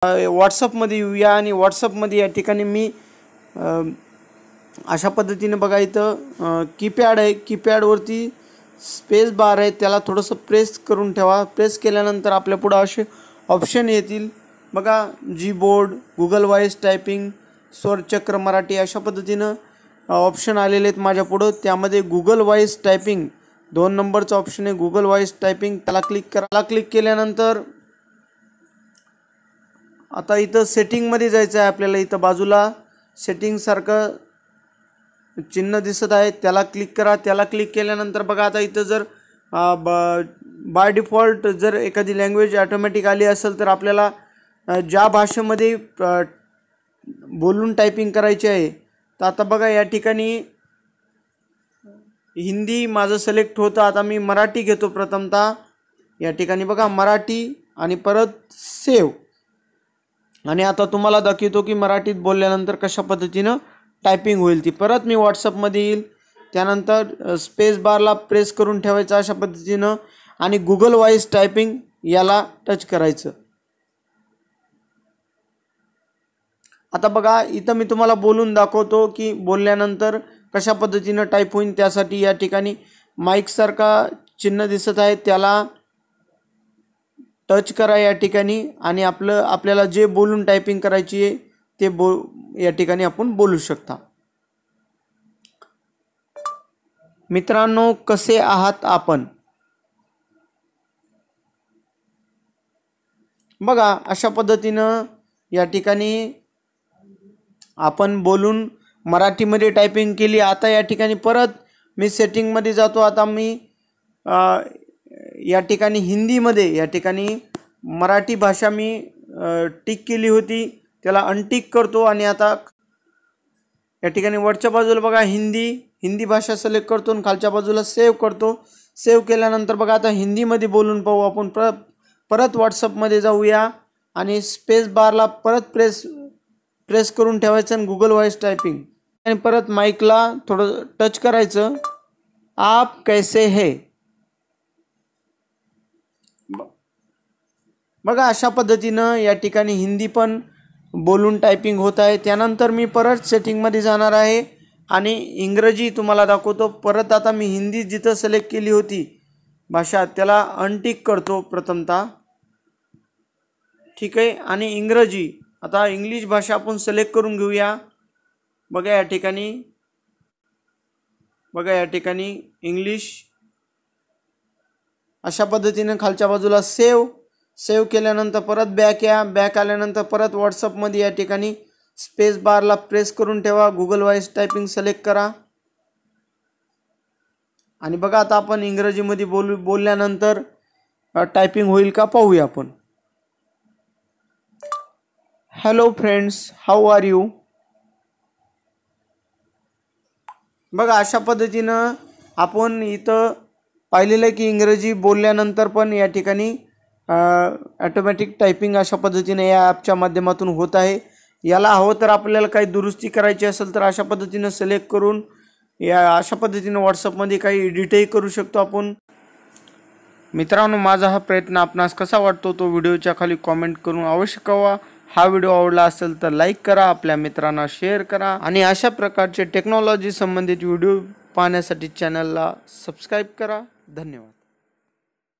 व्हॉट्सअपमध्ये येऊया आणि व्हॉट्सअपमध्ये या ठिकाणी मी अशा पद्धतीने बघा इथं कीपॅड आहे, कीपॅडवरती स्पेस बार आहे, त्याला थोडंसं प्रेस करून ठेवा। प्रेस केल्यानंतर आपल्या पुढे असे ऑप्शन येतील बघा, G board, Google voice typing, Swarachakra Marathi अशा पद्धतीनं ऑप्शन आलेले आहेत माझ्या पुढं। त्यामध्ये गुगल व्हॉइस टायपिंग 2 नंबरचा ऑप्शन आहे, गुगल व्हॉइस टायपिंग, त्याला क्लिक करा। त्याला क्लिक केल्यानंतर आता इथं सेटिंगमध्ये जायचं आहे आपल्याला। इथं बाजूला सेटिंगसारखं चिन्ह दिसत आहे, त्याला क्लिक करा। त्याला क्लिक केल्यानंतर बघा आता इथं जर बाय डिफॉल्ट जर एखादी लँग्वेज ऑटोमॅटिक आली असेल तर आपल्याला ज्या भाषेमध्ये बोलून टायपिंग करायची आहे, तर आता बघा या ठिकाणी हिंदी माझं सिलेक्ट होतं। आता मी मराठी घेतो प्रथमतः। या ठिकाणी बघा मराठी आणि परत सेव्ह, आणि आता तुम्हाला दाखवतो की मराठीत बोलल्यानंतर कशा पद्धतीनं टायपिंग होईल ती। परत मी व्हॉट्सअपमध्ये येईल, त्यानंतर स्पेस बारला प्रेस करून ठेवायचं अशा पद्धतीनं आणि गुगल व्हॉइस टायपिंग याला टच करायचं। आता बघा इथं मी तुम्हाला बोलून दाखवतो की बोलल्यानंतर कशा पद्धतीनं टाईप होईल। त्यासाठी या ठिकाणी माईक सारखा चिन्ह दिसत आहे, त्याला टच करा या ठिकाणी आणि आपल्याला जे बोलून टायपिंग करायची आहे ते या ठिकाणी आपण बोलू शकता। मित्रांनो, कसे आहात आपण? बघा अशा पद्धतीनं या ठिकाणी आपण बोलून मराठीमध्ये टायपिंग केली। आता या ठिकाणी परत मी सेटिंगमध्ये जातो। आता मी या ठिकाणी हिंदीमध्ये या ठिकाणी मराठी भाषा मी टिक केली होती, त्याला अनटिक करतो आणि आता या ठिकाणी वरच्या बाजूला बघा हिंदी भाषा सिलेक्ट करतो आणि खालच्या बाजूला सेव्ह करतो। सेव्ह केल्यानंतर बघा आता हिंदीमध्ये बोलून पाहू आपण। परत व्हॉट्सअपमध्ये जाऊया आणि स्पेस बारला परत प्रेस करून ठेवायचं आणि गुगल व्हॉइस टायपिंग आणि परत माईकला थोडं टच करायचं। आप कैसे है? बघा अशा पद्धतीनं या ठिकाणी हिंदी पण बोलून टायपिंग होत आहे। त्यानंतर मी परत सेटिंगमध्ये जाणार आहे आणि इंग्रजी तुम्हाला दाखवतो। परत आता मी हिंदी जिथं सिलेक्ट केली होती भाषा त्याला अनटिक करतो प्रथमतः, ठीक आहे। आणि इंग्रजी, आता इंग्लिश भाषा आपण सिलेक्ट करून घेऊया। बघा या ठिकाणी इंग्लिश अशा पद्धतीने खालच्या बाजूला सेव्ह केल्यानंतर परत बॅक आल्यानंतर परत व्हॉट्सअपमध्ये या ठिकाणी स्पेस बारला प्रेस करून ठेवा, गुगल व्हॉइस टायपिंग सिलेक्ट करा आणि बघा आता आपण इंग्रजीमध्ये बोलल्यानंतर टायपिंग होईल का पाहूया आपण। Hello friends, how are you? बघा अशा पद्धतीनं आपण इथं पाहिलेलं आहे की इंग्रजी बोलल्यानंतर पण या ठिकाणी ऑटोमॅटिक टायपिंग अशा पद्धतीने या ॲपच्या माध्यमातून होत आहे। याला हवं तर आपल्याला काही दुरुस्ती करायची असेल तर अशा पद्धतीनं सिलेक्ट करून या अशा पद्धतीनं व्हॉट्सअपमध्ये काही एडिटही करू शकतो आपण। मित्रांनो, माझा हा प्रयत्न आपणास कसा वाटतो तो व्हिडिओच्या खाली कॉमेंट करून अवश्य कळवा। हा व्हिडिओ आवडला असेल तर लाईक करा, आपल्या मित्रांना शेअर करा आणि अशा प्रकारचे टेक्नॉलॉजी संबंधित व्हिडिओ पाहण्यासाठी चॅनलला सबस्क्राईब करा। धन्यवाद।